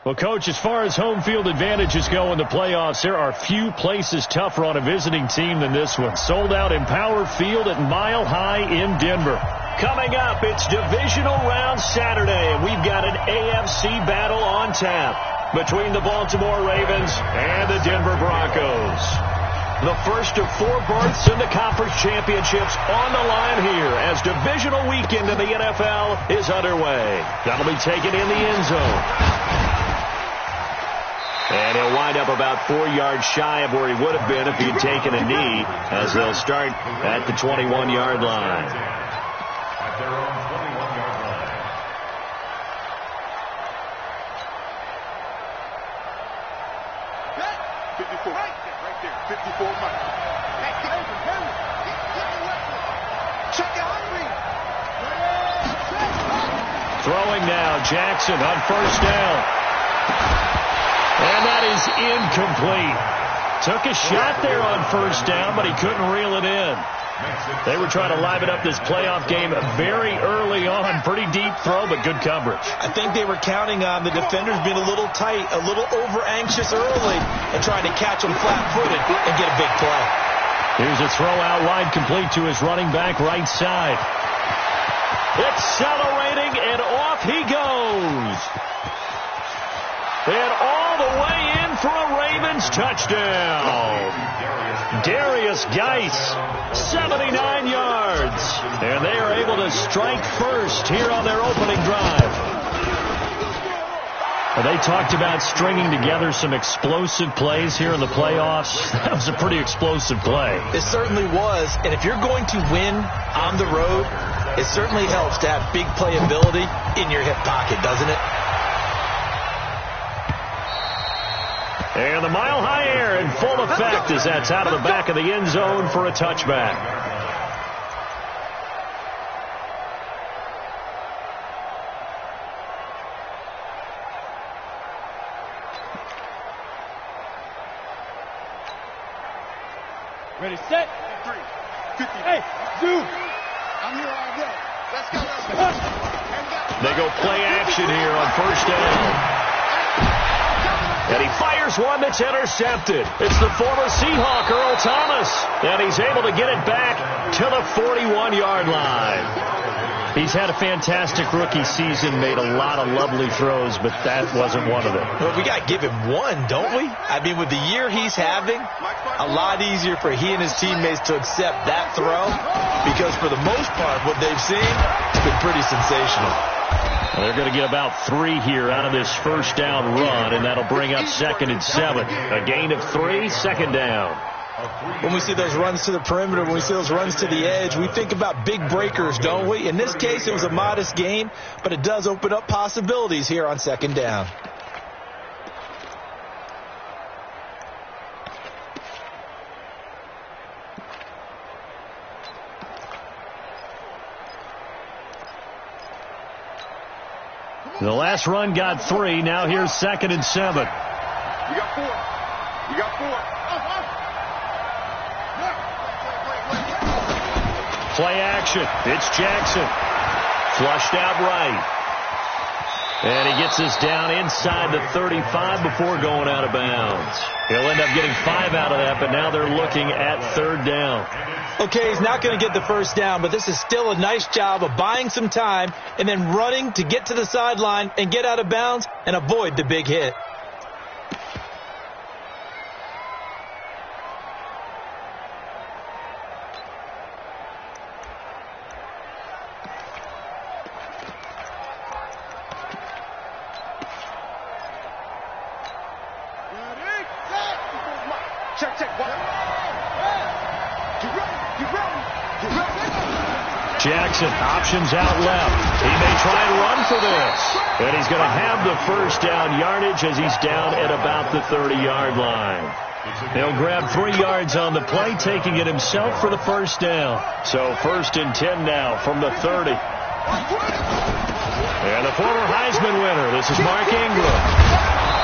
Well, Coach, as far as home field advantages go in the playoffs, there are few places tougher on a visiting team than this one. Sold out Empower Field at Mile High in Denver. Coming up, it's Divisional Round Saturday, and we've got an AFC battle on tap between the Baltimore Ravens and the Denver Broncos. The first of 4 berths in the conference championships on the line here as divisional weekend in the NFL is underway. That'll be taken in the end zone. And he'll wind up about 4 yards shy of where he would have been if he'd taken a knee, as they'll start at the 21-yard line. At their own 21-yard line. Right there. 54 miles. Check it out. Throwing now, Jackson on first down. And that is incomplete. Took a shot there on first down, but he couldn't reel it in. They were trying to liven up this playoff game very early on. Pretty deep throw, but good coverage. I think they were counting on the defenders being a little tight, a little over-anxious early, and trying to catch them flat-footed and get a big play. Here's a throw out wide, complete to his running back right side. Accelerating, and off he goes. And all the way in for a Ravens touchdown. Darius Geis, 79 yards. And they are able to strike first here on their opening drive. Well, they talked about stringing together some explosive plays here in the playoffs. That was a pretty explosive play. It certainly was. And if you're going to win on the road, it certainly helps to have big playability in your hip pocket, doesn't it? And the mile-high air in full effect as that's out of the back of the end zone for a touchback. Ready, set. 3, 50. Hey, dude. I'm here all day. Let's go. They go play action here on first down. And he fires one that's intercepted. It's the former Seahawk, Earl Thomas. And he's able to get it back to the 41-yard line. He's had a fantastic rookie season, made a lot of lovely throws, but that wasn't one of them. Well, we got to give him one, don't we? I mean, with the year he's having, a lot easier for he and his teammates to accept that throw, because for the most part, what they've seen, it's been pretty sensational. They're going to get about 3 here out of this first down run, and that'll bring up 2nd and 7. A gain of 3, 2nd down. When we see those runs to the perimeter, when we see those runs to the edge, we think about big breakers, don't we? In this case, it was a modest gain, but it does open up possibilities here on 2nd down. The last run got 3. Now here's 2nd and 7. You got 4. You got 4. Play action. It's Jackson. Flushed out right. And he gets this down inside the 35 before going out of bounds. He'll end up getting 5 out of that, but now they're looking at 3rd down. Okay, he's not going to get the first down, but this is still a nice job of buying some time and then running to get to the sideline and get out of bounds and avoid the big hit. Jackson, options out left. He may try and run for this. And he's going to have the first down yardage as he's down at about the 30-yard line. He'll grab 3 yards on the play, taking it himself for the first down. So 1st and 10 now from the 30. And the former Heisman winner, this is Mark Ingram.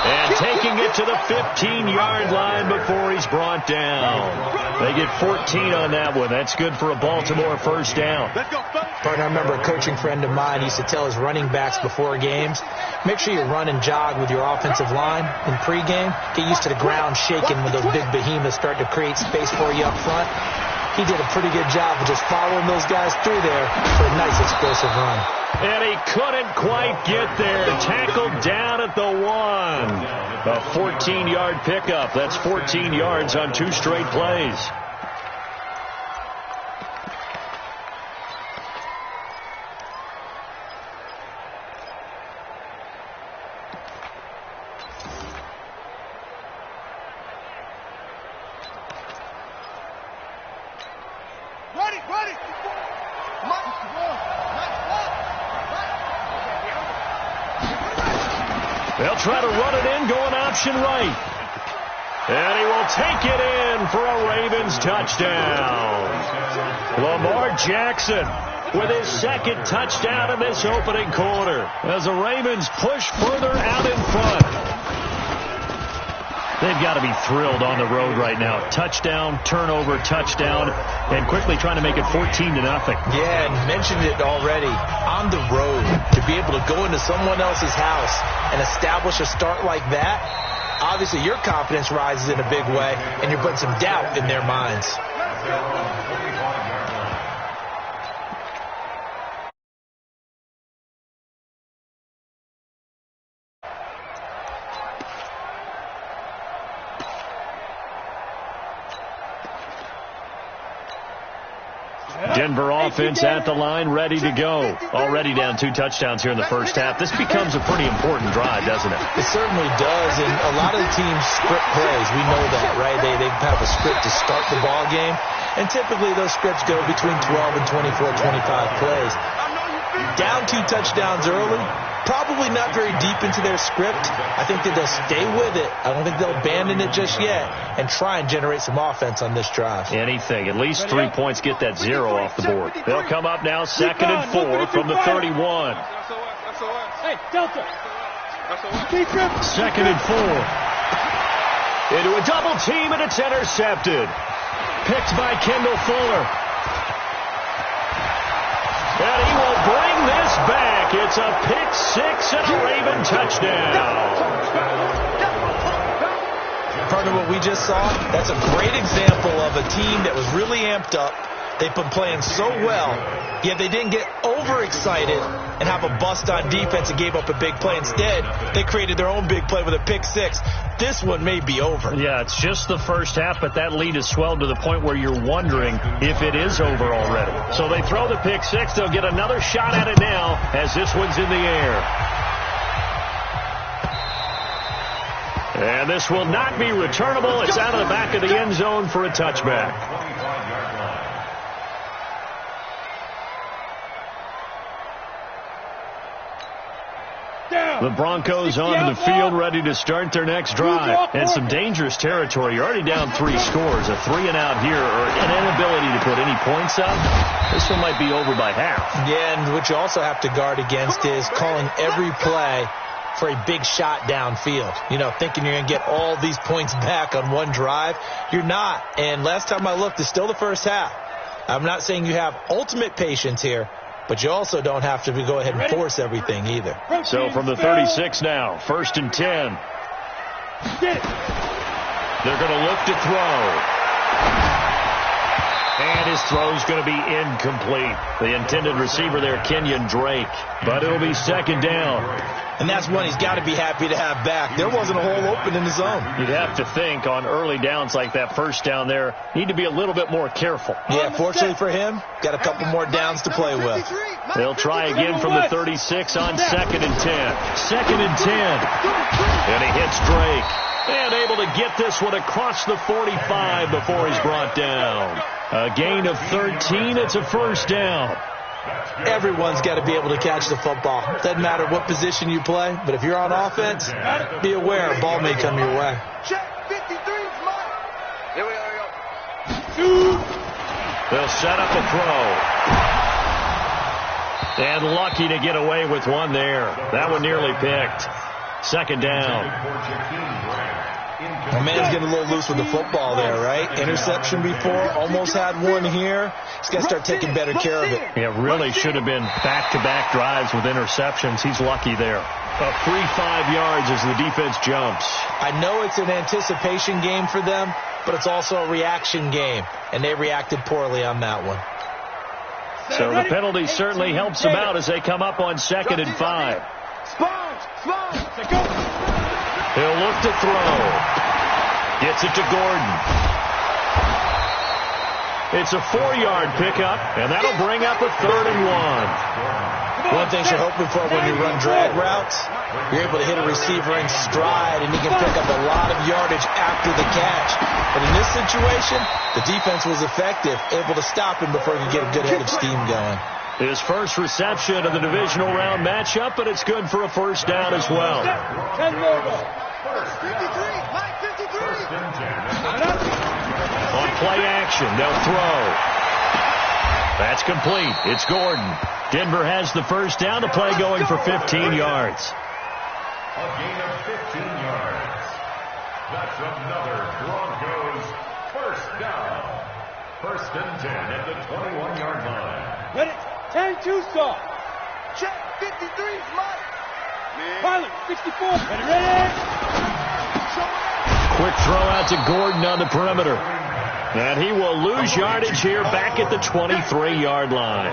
And taking it to the 15-yard line before he's brought down. They get 14 on that one. That's good for a Baltimore first down. Partner, I remember a coaching friend of mine used to tell his running backs before games, make sure you run and jog with your offensive line in pregame. Get used to the ground shaking when those big behemoths start to create space for you up front. He did a pretty good job of just following those guys through there for a nice explosive run. And he couldn't quite get there. Tackled down at the 1. A 14-yard pickup. That's 14 yards on 2 straight plays. They'll try to run it in, going option right. And he will take it in for a Ravens touchdown. Lamar Jackson with his second touchdown in this opening quarter as the Ravens push further out in front. They've got to be thrilled on the road right now. Touchdown, turnover, touchdown, and quickly trying to make it 14-0. Yeah, and mentioned it already. On the road, to be able to go into someone else's house and establish a start like that, obviously your confidence rises in a big way, and you're putting some doubt in their minds. Denver offense at the line, ready to go. Already down 2 touchdowns here in the first half. This becomes a pretty important drive, doesn't it? It certainly does, and a lot of the teams script plays. We know that, right? They have a script to start the ball game, and typically those scripts go between 12 and 24, 25 plays. Down 2 touchdowns early, probably not very deep into their script. I think that they'll stay with it. I don't think they'll abandon it just yet and try and generate some offense on this drive. Anything. At least 3 points, get that 0 off the board. They'll come up now 2nd and 4 from the 31. Hey, Delta. 2nd and 4. Into a double team, and it's intercepted. Picked by Kendall Fuller. And he will bring this back. It's a pick 6 and a Raven touchdown. Partner, what we just saw, that's a great example of a team that was really amped up. They've been playing so well, yet they didn't get overexcited and have a bust on defense and gave up a big play. Instead, they created their own big play with a pick 6. This one may be over. Yeah, it's just the first half, but that lead has swelled to the point where you're wondering if it is over already. So they throw the pick 6. They'll get another shot at it now as this one's in the air. And this will not be returnable. It's out of the back of the end zone for a touchback. The Broncos onto the field, ready to start their next drive. And some dangerous territory. You're already down 3 scores. A 3-and-out here, or an inability to put any points up. This one might be over by half. Yeah, and what you also have to guard against is calling every play for a big shot downfield. You know, thinking you're going to get all these points back on one drive. You're not. And last time I looked, it's still the first half. I'm not saying you have ultimate patience here, but you also don't have to go ahead and force everything either. So from the 36 now, 1st and 10. They're going to look to throw. And his throw's going to be incomplete. The intended receiver there, Kenyon Drake. But it'll be 2nd down. And that's one he's got to be happy to have back. There wasn't a hole open in the zone. You'd have to think on early downs like that first down there, need to be a little bit more careful. Yeah, fortunately for him, got a couple more downs to play with. They'll try again from the 36 on 2nd and 10. 2nd and 10. And he hits Drake. And able to get this one across the 45 before he's brought down. A gain of 13. It's a 1st down. Everyone's got to be able to catch the football. Doesn't matter what position you play, but if you're on offense, be aware a ball may come your way. Check 53, smart. Here we go. They'll set up a throw. And lucky to get away with one there. That one nearly picked. Second down. The man's getting a little loose with the football there, right? Interception before, almost had one here. He's got to start taking better care of it. Yeah, really should have been back-to-back drives with interceptions. He's lucky there. A free 5 yards as the defense jumps. I know it's an anticipation game for them, but it's also a reaction game, and they reacted poorly on that one. So the penalty certainly helps them out as they come up on 2nd and 5. He'll look to throw. Gets it to Gordon. It's a 4-yard pickup, and that'll bring up a 3rd and 1. One thing you're hoping for when you run drag routes, you're able to hit a receiver in stride, and he can pick up a lot of yardage after the catch. But in this situation, the defense was effective, able to stop him before he could get a good head of steam going. His first reception of the divisional round matchup, but it's good for a first down as well. On play action, they'll throw. That's complete. It's Gordon. Denver has the first down. The play going for 15 yards. A gain of 15 yards. That's another Broncos first down. 1st and 10 at the 21-yard line. Ready? 10-2 stop. Check. 53 is mine. Pilot, 64. Ready? Quick throw out to Gordon on the perimeter. And he will lose yardage here back at the 23-yard line.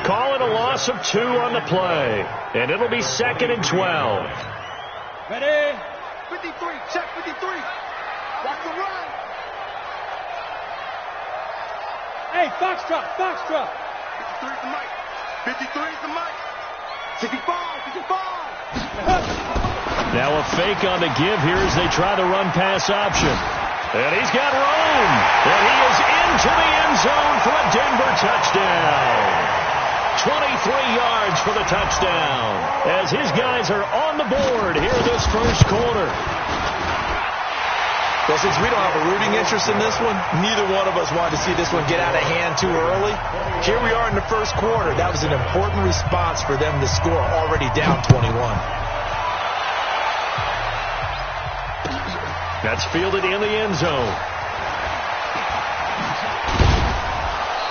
Call it a loss of 2 on the play. And it'll be 2nd and 12. Ready? 53. Check 53. Watch the run. Hey, Foxtrot. 53 is the mic. 53 is the mic. 65. Now a fake on the give here as they try the run-pass option. And he's got room. And he is into the end zone for a Denver touchdown. 23 yards for the touchdown as his guys are on the board here this first quarter. Well, since we don't have a rooting interest in this one, neither one of us wanted to see this one get out of hand too early. Here we are in the first quarter. That was an important response for them to score, already down 21. That's fielded in the end zone.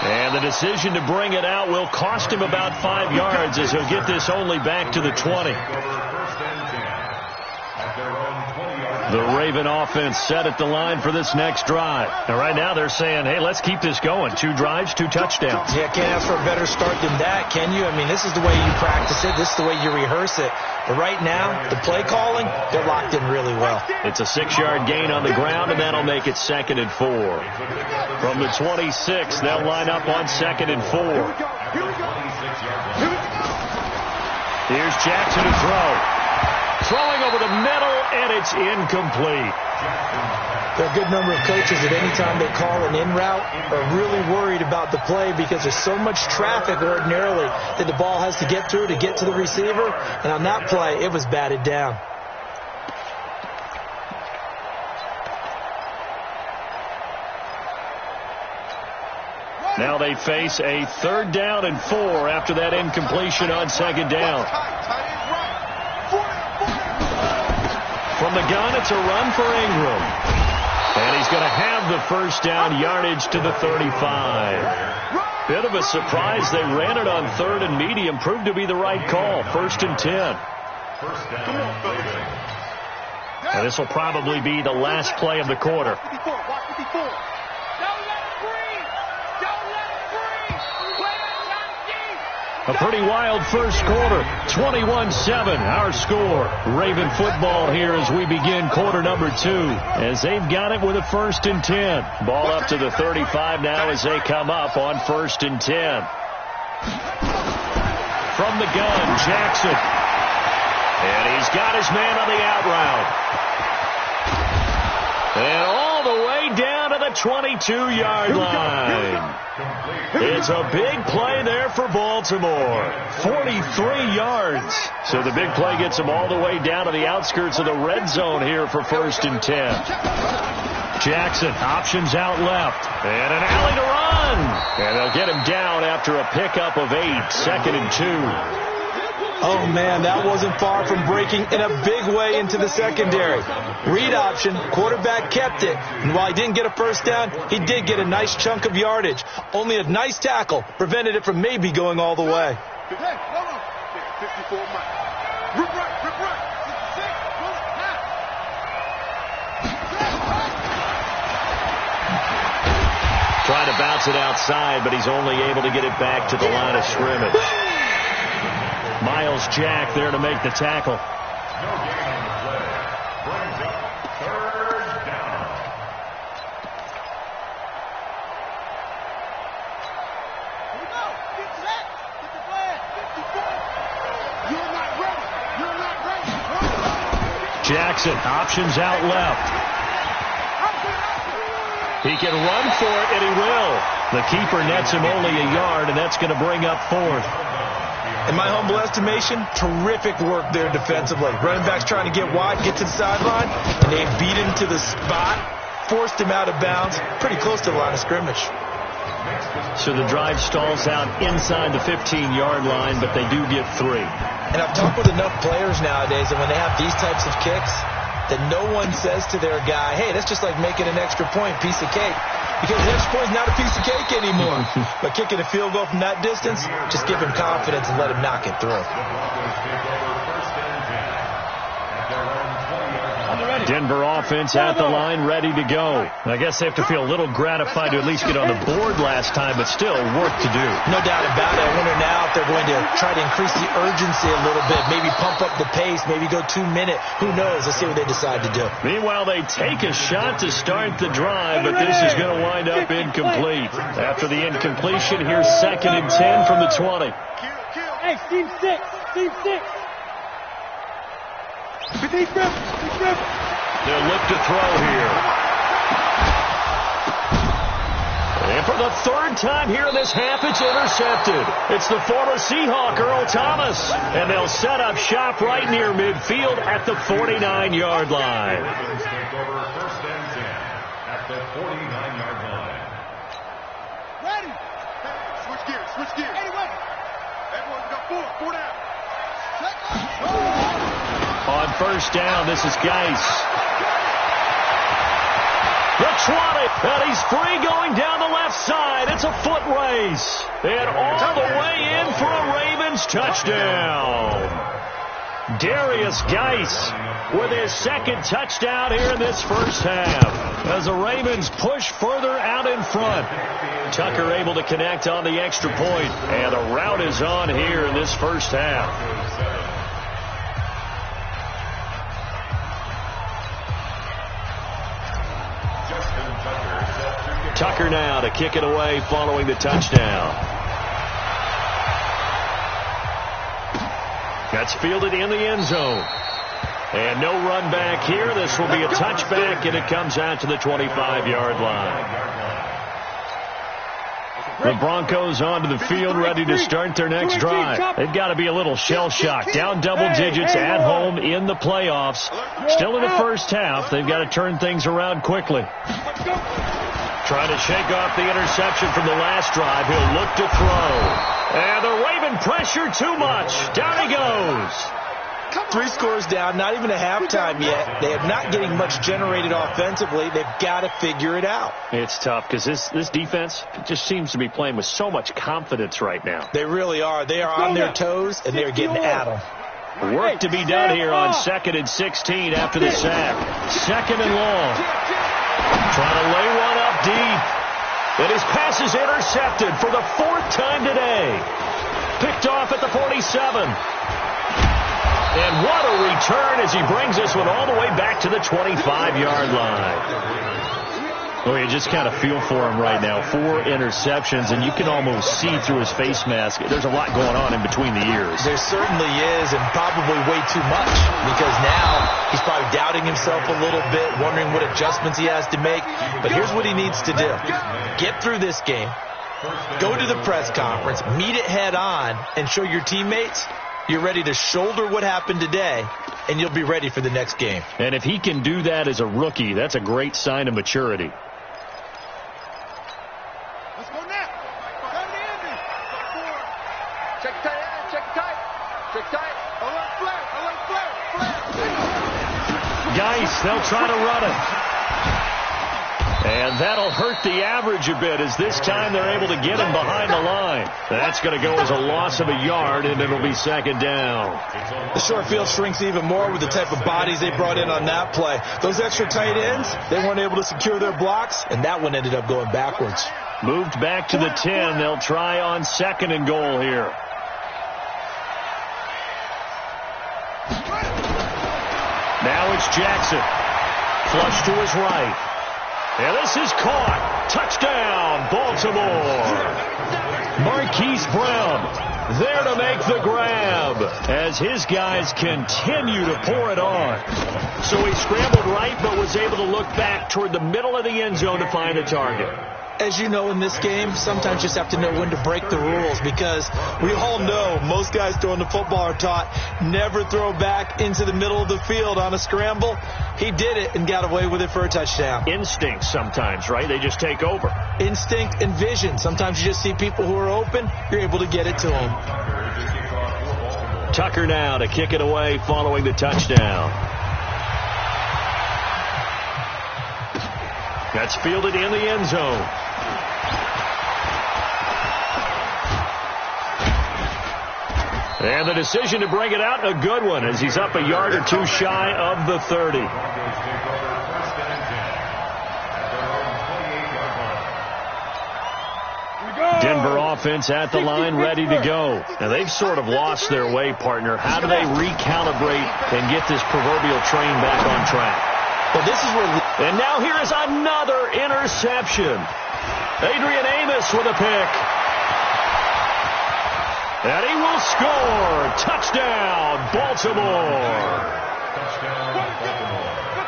And the decision to bring it out will cost him about 5 yards as he'll get this only back to the 20. The Raven offense set at the line for this next drive. And right now they're saying, hey, let's keep this going. 2 drives, 2 touchdowns. Yeah, can't ask for a better start than that, can you? I mean, this is the way you practice it. This is the way you rehearse it. But right now, the play calling, they're locked in really well. It's a 6-yard gain on the ground, and that'll make it 2nd and 4. From the 26, they'll line up on 2nd and 4. Here's Jackson to throw. Throwing over the middle, and it's incomplete. There are a good number of coaches that any time they call an in route are really worried about the play because there's so much traffic ordinarily that the ball has to get through to get to the receiver. And on that play, it was batted down. Now they face a 3rd down and 4 after that incompletion on 2nd down. From the gun, it's a run for Ingram. And he's going to have the first down, yardage to the 35. Bit of a surprise. They ran it on 3rd and medium. Proved to be the right call. 1st and 10. And this will probably be the last play of the quarter. A pretty wild first quarter. 21-7, our score. Raven football here as we begin quarter number 2. As they've got it with a 1st and 10. Ball up to the 35 now as they come up on 1st and 10. From the gun, Jackson. And he's got his man on the out route. And all the way down to the 22-yard line. It's a big play there for Baltimore. 43 yards. So the big play gets them all the way down to the outskirts of the red zone here for 1st and 10. Jackson options out left. And an alley to run. And they'll get him down after a pickup of 8. 2nd and 2. Oh, man, that wasn't far from breaking in a big way into the secondary. Read option, quarterback kept it. And while he didn't get a first down, he did get a nice chunk of yardage. Only a nice tackle prevented it from maybe going all the way. Trying to bounce it outside, but he's only able to get it back to the line of scrimmage. Miles Jack there to make the tackle. No gain on the play. Brings up 3rd down. Here we go. Get set. Get the flag. 54. You're not ready. You're not ready. Jackson options out left. He can run for it, and he will. The keeper nets him only a yard, and that's going to bring up 4th. In my humble estimation, terrific work there defensively. Running back's trying to get wide, get to the sideline, and they beat him to the spot, forced him out of bounds, pretty close to the line of scrimmage. So the drive stalls out inside the 15-yard line, but they do get 3. And I've talked with enough players nowadays that when they have these types of kicks, that no one says to their guy, hey, that's just like making an extra point, piece of cake. Because the extra point is not a piece of cake anymore. But kicking a field goal from that distance, just give him confidence and let him knock it through. Denver offense at the line, ready to go. I guess they have to feel a little gratified to at least get on the board last time, but still work to do. No doubt about it. I wonder now if they're going to try to increase the urgency a little bit, maybe pump up the pace, maybe go 2-minute. Who knows? Let's see what they decide to do. Meanwhile, they take a shot to start the drive, but this is going to wind up incomplete. After the incompletion, here's 2nd and 10 from the 20. Hey, team 6. Team 6. Deep grip. They'll look to throw here. And for the 3rd time here in this half, it's intercepted. It's the former Seahawk, Earl Thomas. And they'll set up shop right near midfield at the 49-yard line. Take over 1st and 10 at the 49-yard line. Ready. Switch gears. Anyway. Everyone's got 4 down. On 1st down, this is Geis. The 20, and he's free going down the left side. It's a foot race. And all the way in for a Ravens touchdown. Darius Geis with his 2nd touchdown here in this first half. As the Ravens push further out in front. Tucker able to connect on the extra point. And the route is on here in this first half. Tucker now to kick it away following the touchdown. That's fielded in the end zone. And no run back here. This will be a touchback, and it comes out to the 25-yard line. The Broncos onto the field, ready to start their next drive. They've got to be a little shell-shocked. Down double digits at home in the playoffs. Still in the first half. They've got to turn things around quickly. Trying to shake off the interception from the last drive. He'll look to throw. And the Raven pressure too much. Down he goes. 3 scores down, not even a halftime yet. They are not getting much generated offensively. They've got to figure it out. It's tough because this defense just seems to be playing with so much confidence right now. They really are. They are on their toes, and they're getting at them. Work to be done here on 2nd and 16 after the sack. 2nd and long. Trying to lay one up deep. And his pass is intercepted for the 4th time today. Picked off at the 47. And what a return as he brings this one all the way back to the 25-yard line. Oh, you just kind of feel for him right now. 4 interceptions, and you can almost see through his face mask. There's a lot going on in between the ears. There certainly is, and probably way too much, because now he's probably doubting himself a little bit, wondering what adjustments he has to make. But here's what he needs to do. Get through this game, go to the press conference, meet it head on, and show your teammates You're ready to shoulder what happened today, and you'll be ready for the next game. And if he can do that as a rookie, that's a great sign of maturity. Let's go now. Check tight, check tight. Check tight. Alert flare, alert flare, flare. Geis, they'll try to run it. And that'll hurt the average a bit as this time they're able to get him behind the line. That's going to go as a loss of a yard, and it'll be second down. The short field shrinks even more with the type of bodies they brought in on that play. Those extra tight ends, they weren't able to secure their blocks, and that one ended up going backwards. Moved back to the 10. They'll try on second and goal here. Now it's Jackson. Flush to his right. And this is caught. Touchdown, Baltimore. Marquise Brown there to make the grab as his guys continue to pour it on. So he scrambled right but was able to look back toward the middle of the end zone to find a target. As you know, in this game, sometimes you just have to know when to break the rules because we all know most guys throwing the football are taught never throw back into the middle of the field on a scramble. He did it and got away with it for a touchdown. Instinct sometimes, right? They just take over. Instinct and vision. Sometimes you just see people who are open, you're able to get it to them. Tucker now to kick it away following the touchdown. That's fielded in the end zone. And the decision to bring it out, a good one, as he's up a yard or two shy of the 30. Denver offense at the line, ready to go. Now, they've sort of lost their way, partner. How do they recalibrate and get this proverbial train back on track? Well, this is where... And now here is another interception. Adrian Amos with a pick. And he will score. Touchdown, Baltimore.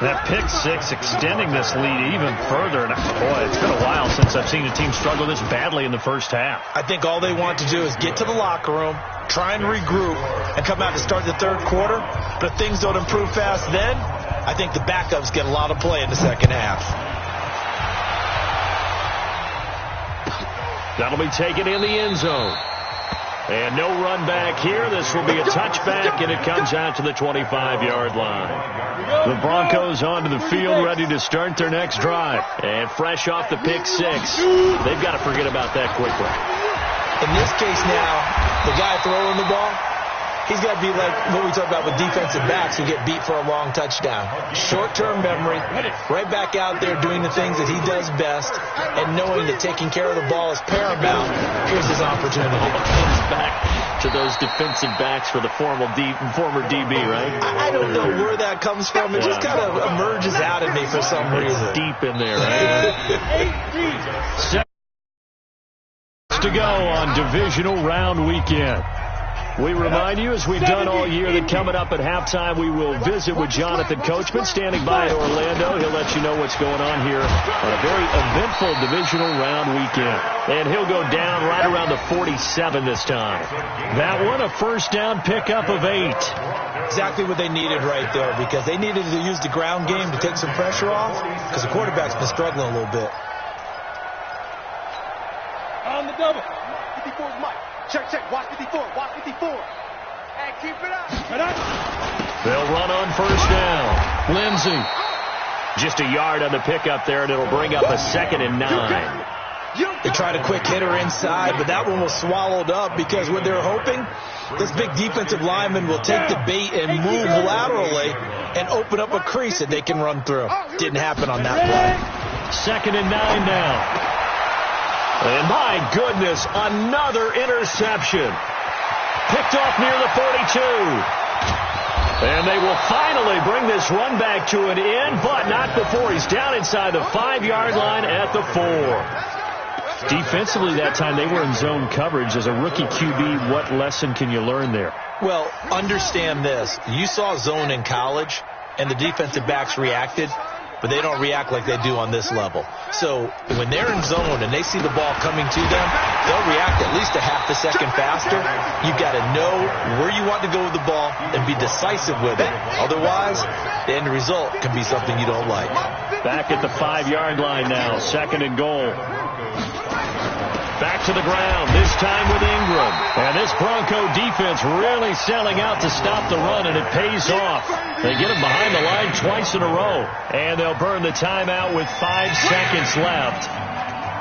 That pick six extending this lead even further. And boy, it's been a while since I've seen a team struggle this badly in the first half. I think all they want to do is get to the locker room, try and regroup, and come out to start the third quarter. But if things don't improve fast then, I think the backups get a lot of play in the second half. That'll be taken in the end zone. And no run back here. This will be a touchback, and it comes out to the 25-yard line. The Broncos onto the field, ready to start their next drive. And fresh off the pick six, they've got to forget about that quickly. In this case now, the guy throwing the ball, he's got to be like what we talk about with defensive backs who get beat for a long touchdown. Short-term memory, right back out there doing the things that he does best, and knowing that taking care of the ball is paramount. Here's his opportunity. Comes back to those defensive backs for the former DB, right? I don't know where that comes from. It just kind of emerges out of me for some reason. It's deep in there, right? 7 to go on divisional round weekend. We remind you, as we've done all year, that coming up at halftime, we will visit with Jonathan Coachman, standing by in Orlando. He'll let you know what's going on here on a very eventful divisional round weekend. And he'll go down right around the 47 this time. That one, a first down pickup of 8. Exactly what they needed right there, because they needed to use the ground game to take some pressure off, because the quarterback's been struggling a little bit. On the double. 54's Mike. Check, watch 54, watch 54. Hey, keep it up. They'll run on first down. Lindsey. Just a yard on the pickup there, and it'll bring up a 2nd and 9. They tried a quick hitter inside, but that one was swallowed up because what they're hoping, this big defensive lineman will take the bait and move laterally and open up a crease that they can run through. Didn't happen on that play. 2nd and 9 now. And my goodness, another interception. Picked off near the 42. And they will finally bring this run back to an end, but not before he's down inside the 5-yard line at the 4. Defensively that time, they were in zone coverage. As a rookie QB, what lesson can you learn there? Well, understand this. You saw zone in college, and the defensive backs reacted. but they don't react like they do on this level. So when they're in zone and they see the ball coming to them, they'll react at least a half a second faster. You've got to know where you want to go with the ball and be decisive with it. Otherwise, the end result can be something you don't like. Back at the 5-yard line now, 2nd and goal. Back to the ground, this time with Ingram. And this Bronco defense really selling out to stop the run, and it pays off. They get him behind the line twice in a row. And they'll burn the timeout with 5 seconds left.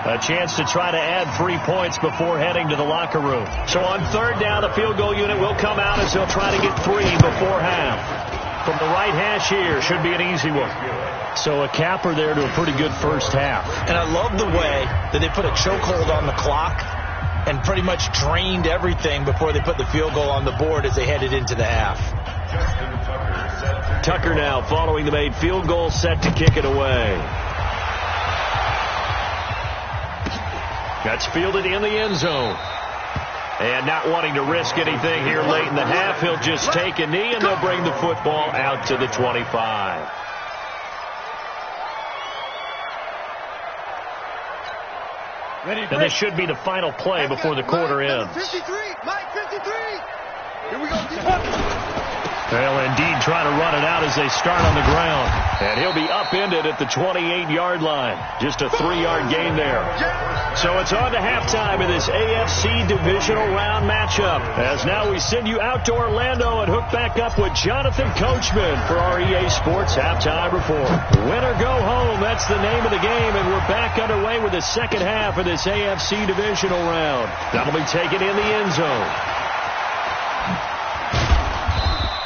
A chance to try to add 3 points before heading to the locker room. So on 3rd down, the field goal unit will come out as they'll try to get 3 before half. From the right hash here, should be an easy one. So a capper there to a pretty good first half. And I love the way that they put a chokehold on the clock and pretty much drained everything before they put the field goal on the board as they headed into the half. Tucker now following the made field goal, set to kick it away. That's fielded in the end zone. And not wanting to risk anything here late in the half, he'll just take a knee and they'll bring the football out to the 25. And this should be the final play before the quarter ends. 53, Mike 53. Here we go. They'll indeed try to run it out as they start on the ground. And he'll be upended at the 28-yard line. Just a 3-yard gain there. So it's on to halftime in this AFC divisional round matchup. As now we send you out to Orlando and hook back up with Jonathan Coachman for our EA Sports Halftime Report. Win or go home, that's the name of the game. And we're back underway with the second half of this AFC divisional round. That'll be taken in the end zone.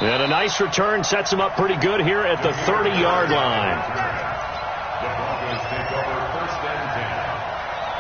And a nice return sets him up pretty good here at the 30-yard line. The Broncos take over 1st and 10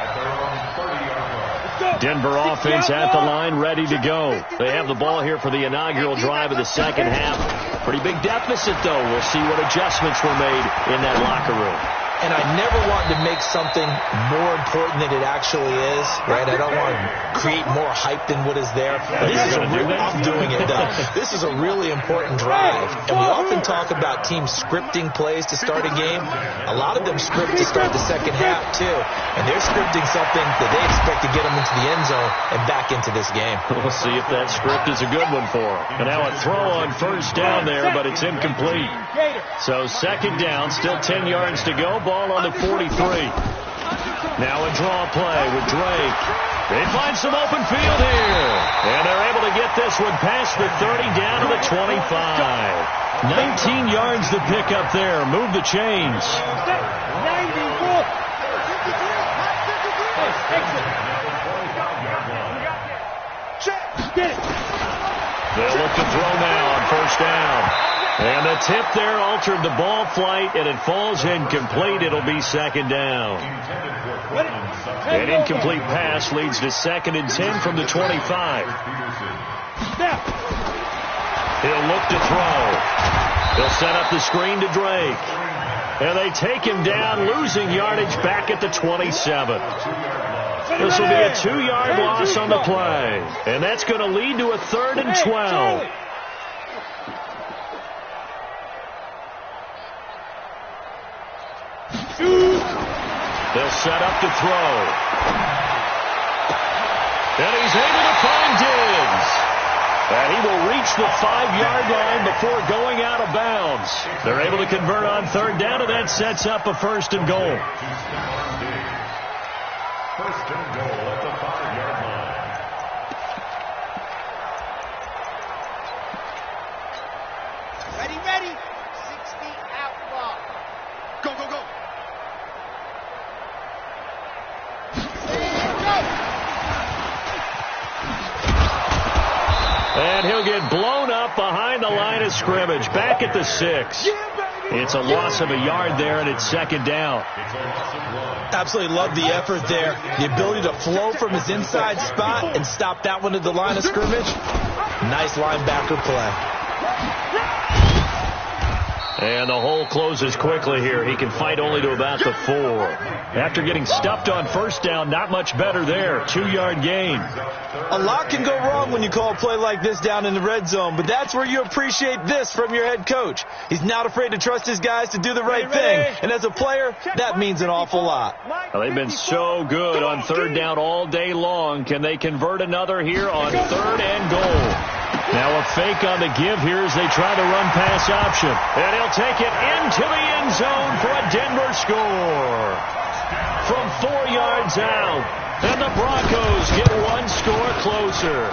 at their own 30-yard line. Denver offense at the line, ready to go. They have the ball here for the inaugural drive of the second half. Pretty big deficit, though. We'll see what adjustments were made in that locker room. And I never want to make something more important than it actually is, right? I don't want to create more hype than what is there. This is I'm doing it, though. This is a really important drive. And we often talk about teams scripting plays to start a game. A lot of them script to start the second half, too. And they're scripting something that they expect to get them into the end zone and back into this game. We'll see if that script is a good one for them. And now a throw on 1st down there, but it's incomplete. So 2nd down, still 10 yards to go. Ball on the 43. Now a draw play with Drake. They find some open field here. And they're able to get this one past the 30 down to the 25. 19 yards to pick up there. Move the chains. They'll look to throw now on 1st down. And the tip there altered the ball flight, and it falls incomplete. It'll be 2nd down. An incomplete pass leads to 2nd and 10 from the 25. He'll look to throw. He'll set up the screen to Drake. And they take him down, losing yardage back at the 27. This will be a 2-yard loss on the play. And that's going to lead to a 3rd and 12. They'll set up to throw. And he's able to find Diggs. And he will reach the 5-yard line before going out of bounds. They're able to convert on 3rd down, and that sets up a 1st and goal. 1st and goal at the 5-yard line. Ready. 60 outlaw. Go. And he'll get blown up behind the line of scrimmage. Back at the 6. It's a loss of a yard there, and it's 2nd down. Absolutely love the effort there. The ability to flow from his inside spot and stop that one at the line of scrimmage. Nice linebacker play. And the hole closes quickly here. He can fight only to about the 4. After getting stuffed on first down, not much better there. 2-yard gain. A lot can go wrong when you call a play like this down in the red zone, but that's where you appreciate this from your head coach. He's not afraid to trust his guys to do the right thing, and as a player, that means an awful lot. Well, they've been so good on third down all day long. Can they convert another here on 3rd and goal? Now a fake on the give here as they try the run-pass option. And he'll take it into the end zone for a Denver score. From 4 yards out. And the Broncos get 1 score closer.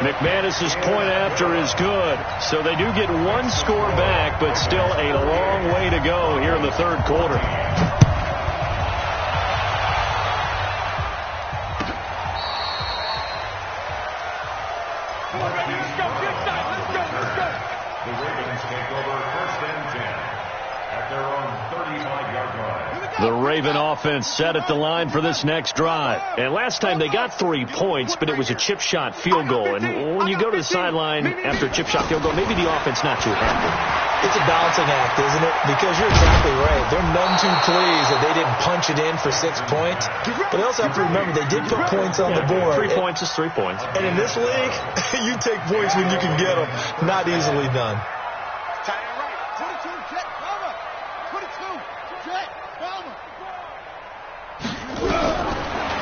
McManus's point after is good. So they do get 1 score back, but still a long way to go here in the 3rd quarter. The Ravens take over 1st and 10 at their own 35-yard line. The Raven offense set at the line for this next drive. And last time they got 3 points, but it was a chip shot field goal. And when you go to the sideline after a chip shot field goal, maybe the offense not too happy. It's a balancing act, isn't it? Because you're exactly right. They're none too pleased that they didn't punch it in for 6 points. But they also have to remember they did put points on the board. 3 points is 3 points. And in this league, you take points when you can get them. Not easily done. 22, jet, cover. 22, jet, cover.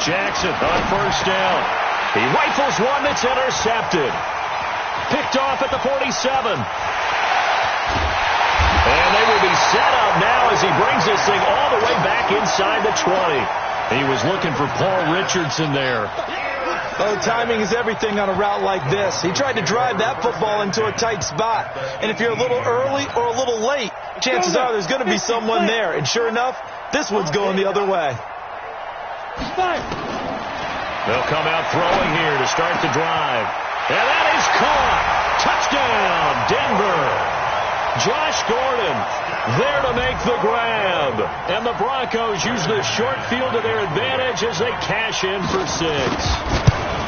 Jackson on first down. He rifles one that's intercepted. Picked off at the 47. And they will be set up now as he brings this thing all the way back inside the 20. He was looking for Paul Richardson there. Oh, timing is everything on a route like this. He tried to drive that football into a tight spot. And if you're a little early or a little late, chances are there's going to be someone there. And sure enough, this one's going the other way. They'll come out throwing here to start the drive. And that is caught. Touchdown, Denver. Josh Gordon there to make the grab. And the Broncos use the short field to their advantage as they cash in for 6.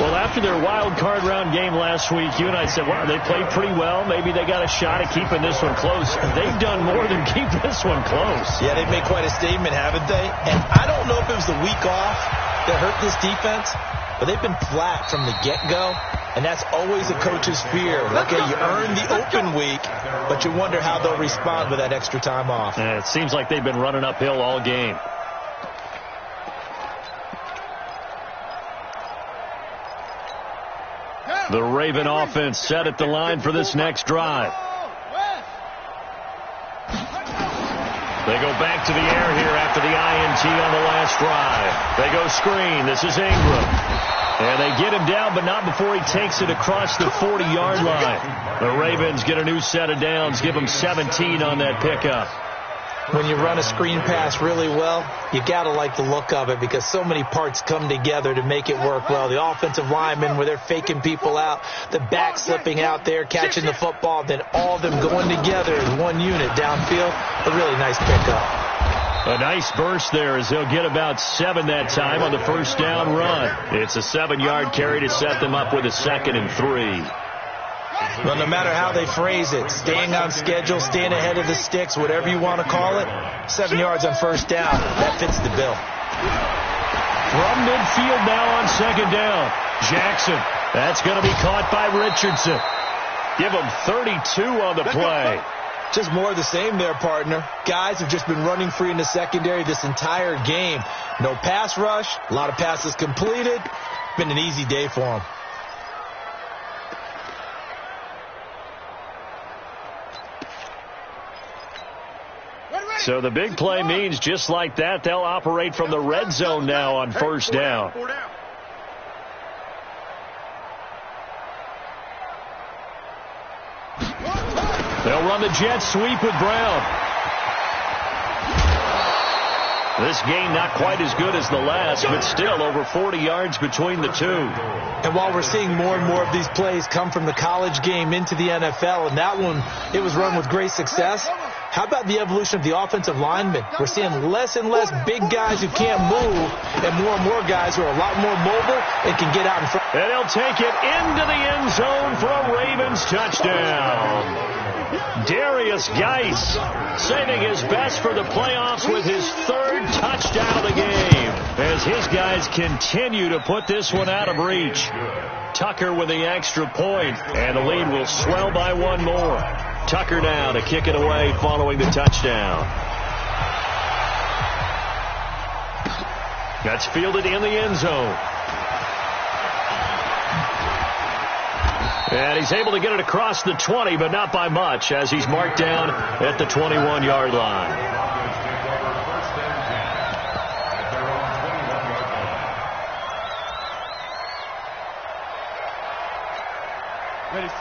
Well, after their wild card round game last week, you and I said, wow, they played pretty well. Maybe they got a shot at keeping this one close. They've done more than keep this one close. Yeah, they've made quite a statement, haven't they? And I don't know if it was the week off that hurt this defense, but they've been flat from the get-go. And that's always a coach's fear. Okay, you earn the open week, but you wonder how they'll respond with that extra time off. It seems like they've been running uphill all game. The Raven offense set at the line for this next drive. They go back to the air here after the INT on the last drive. They go screen. This is Ingram. And they get him down, but not before he takes it across the 40-yard line. The Ravens get a new set of downs, give him 17 on that pickup. When you run a screen pass really well, you got to like the look of it because so many parts come together to make it work well. The offensive linemen, where they're faking people out, the back slipping out there, catching the football, then all of them going together as one unit downfield. A really nice pickup. A nice burst there as they'll get about 7 that time on the first down run. It's a 7-yard carry to set them up with a 2nd and 3. Well, no matter how they phrase it, staying on schedule, staying ahead of the sticks, whatever you want to call it, 7 yards on first down, that fits the bill. From midfield now on 2nd down. Jackson, that's going to be caught by Richardson. Give him 32 on the play. Just more of the same there, partner. Guys have just been running free in the secondary this entire game. No pass rush, a lot of passes completed. Been an easy day for them. So the big play means just like that, they'll operate from the red zone now on first down. They'll run the jet sweep with Brown. This game not quite as good as the last, but still over 40 yards between the two. And while we're seeing more and more of these plays come from the college game into the NFL, and that one, it was run with great success, how about the evolution of the offensive linemen? We're seeing less and less big guys who can't move and more guys who are a lot more mobile and can get out in front. And they'll take it into the end zone for a Ravens Ravens touchdown. Darius Geis saving his best for the playoffs with his third touchdown of the game as his guys continue to put this one out of reach. Tucker with the extra point, and the lead will swell by one more. Tucker now to kick it away following the touchdown. That's fielded in the end zone. And he's able to get it across the 20, but not by much, as he's marked down at the 21-yard line.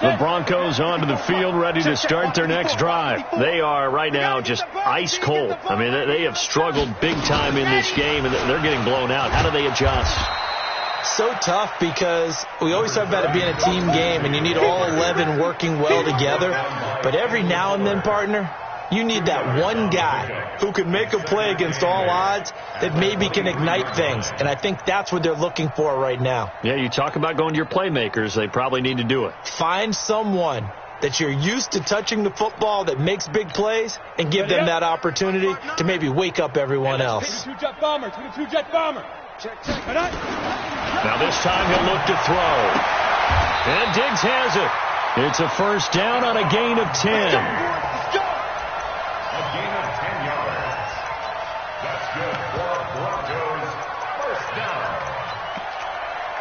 The Broncos onto the field, ready to start their next drive. They are right now just ice cold. I mean, they have struggled big time in this game, and they're getting blown out. How do they adjust? So tough, because we always talk about it being a team game, and you need all 11 working well together. But every now and then, partner, you need that one guy who can make a play against all odds that maybe can ignite things. And I think that's what they're looking for right now. Yeah, you talk about going to your playmakers. They probably need to do it. Find someone that you're used to touching the football that makes big plays and give them that opportunity to maybe wake up everyone else. Two-jet bomber. Now this time he'll look to throw. And Diggs has it. It's a first down on a gain of 10. A gain of 10 yards. That's good for Broncos. First down.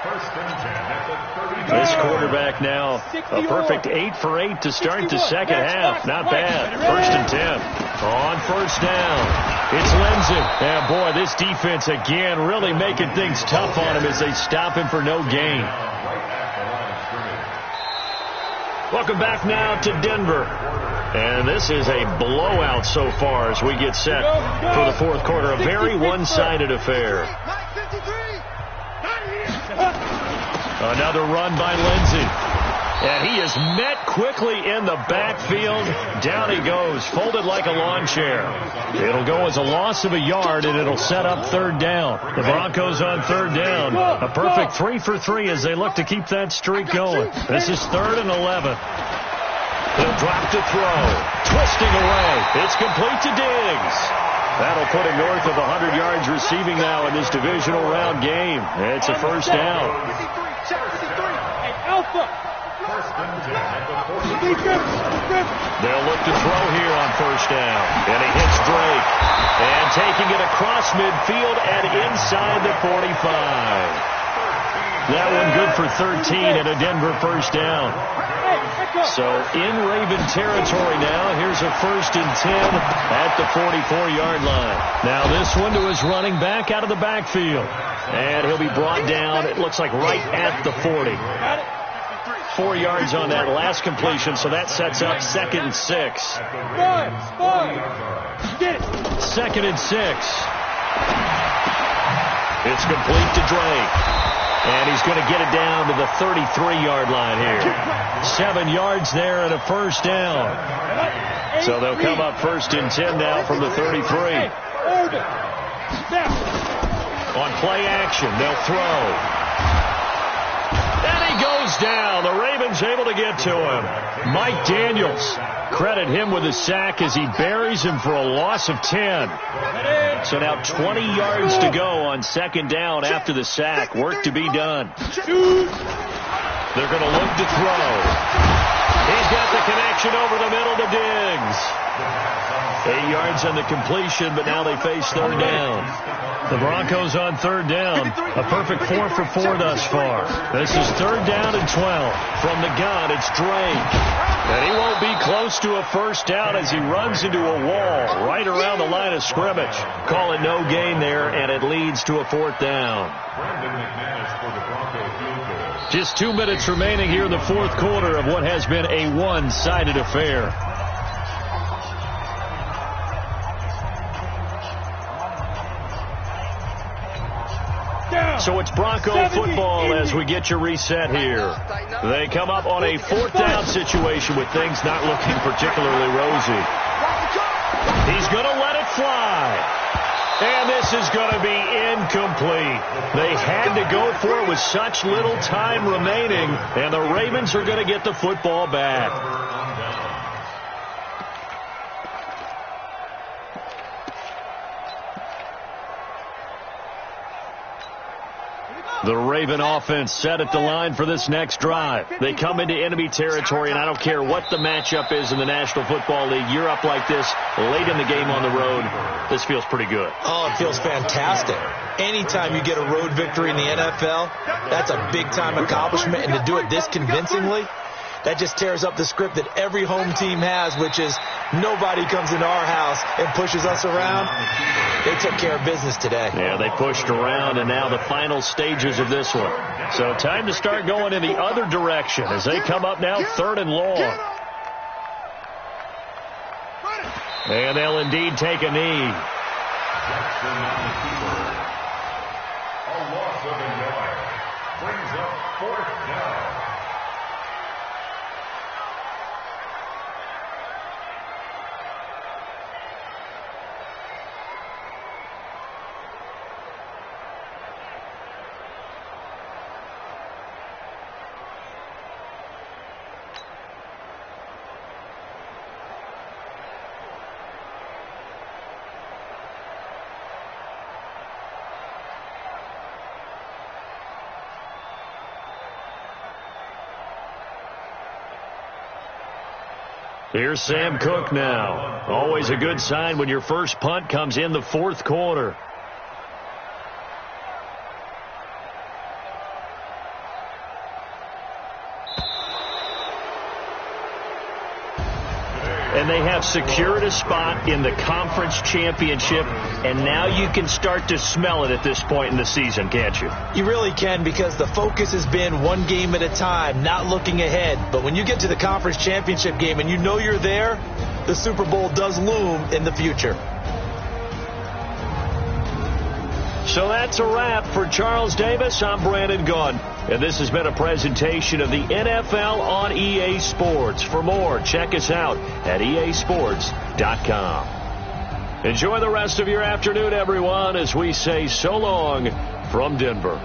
First and 10 at the 30. This quarterback now a perfect 8 for 8 to start the second half. Not bad. First and 10. On first down. It's Lindsay. And, boy, this defense again really making things tough on him as they stop him for no gain. Welcome back now to Denver. And this is a blowout so far as we get set for the fourth quarter. A very one-sided affair. Another run by Lindsay. And he is met quickly in the backfield. Down he goes, folded like a lawn chair. It'll go as a loss of a yard, and it'll set up third down. The Broncos on third down. A perfect 3 for 3 as they look to keep that streak going. This is 3rd and 11. He'll drop to throw. Twisting away. It's complete to Diggs. That'll put him north of 100 yards receiving now in this divisional round game. It's a first down. They'll look to throw here on first down. And he hits Drake. And taking it across midfield and inside the 45. That one good for 13 and a Denver first down. So in Raven territory now. Here's a first and 10 at the 44-yard line. Now this one to his running back out of the backfield. And he'll be brought down, it looks like, right at the 40. 4 yards on that last completion, so that sets up 2nd and 6. 2nd and 6. It's complete to Drake. And he's going to get it down to the 33-yard line here. 7 yards there and a first down. So they'll come up first and 10 now from the 33. On play action, they'll throw. And he goes down. The Ravens able to get to him. Mike Daniels, credit him with a sack as he buries him for a loss of 10. So now 20 yards to go on second down after the sack. Work to be done. They're going to look to throw. He's got the connection over the middle to Diggs. 8 yards on the completion, but now they face third down. The Broncos on third down. A perfect 4 for 4 thus far. This is 3rd down and 12. From the gun, it's Drake. And he won't be close to a first down as he runs into a wall right around the line of scrimmage. Call it no gain there, and it leads to a 4th down. Just 2 minutes remaining here in the fourth quarter of what has been a one-sided affair. So it's Bronco football as we get you reset here. They come up on a 4th down situation with things not looking particularly rosy. He's going to let it fly. And this is going to be incomplete. They had to go for it with such little time remaining, and the Ravens are going to get the football back. The Raven offense set at the line for this next drive. They come into enemy territory, and I don't care what the matchup is in the National Football League. You're up like this late in the game on the road. This feels pretty good. Oh, it feels fantastic. Anytime you get a road victory in the NFL, that's a big-time accomplishment, and to do it this convincingly, that just tears up the script that every home team has, which is nobody comes into our house and pushes us around. They took care of business today. Yeah, they pushed around, and now the final stages of this one. So time to start going in the other direction as they come up now 3rd and long. And they'll indeed take a knee. Jackson on the keeper. A loss of a yard. Brings up 4th down. Here's Sam Cook now. Always a good sign when your first punt comes in the 4th quarter. And they have secured a spot in the conference championship, and now you can start to smell it at this point in the season, can't you? You really can, because the focus has been one game at a time, not looking ahead. But when you get to the conference championship game and you know you're there, the Super Bowl does loom in the future. So that's a wrap for Charles Davis. I'm Brandon Gunn, and this has been a presentation of the NFL on EA Sports. For more, check us out at easports.com. Enjoy the rest of your afternoon, everyone, as we say so long from Denver.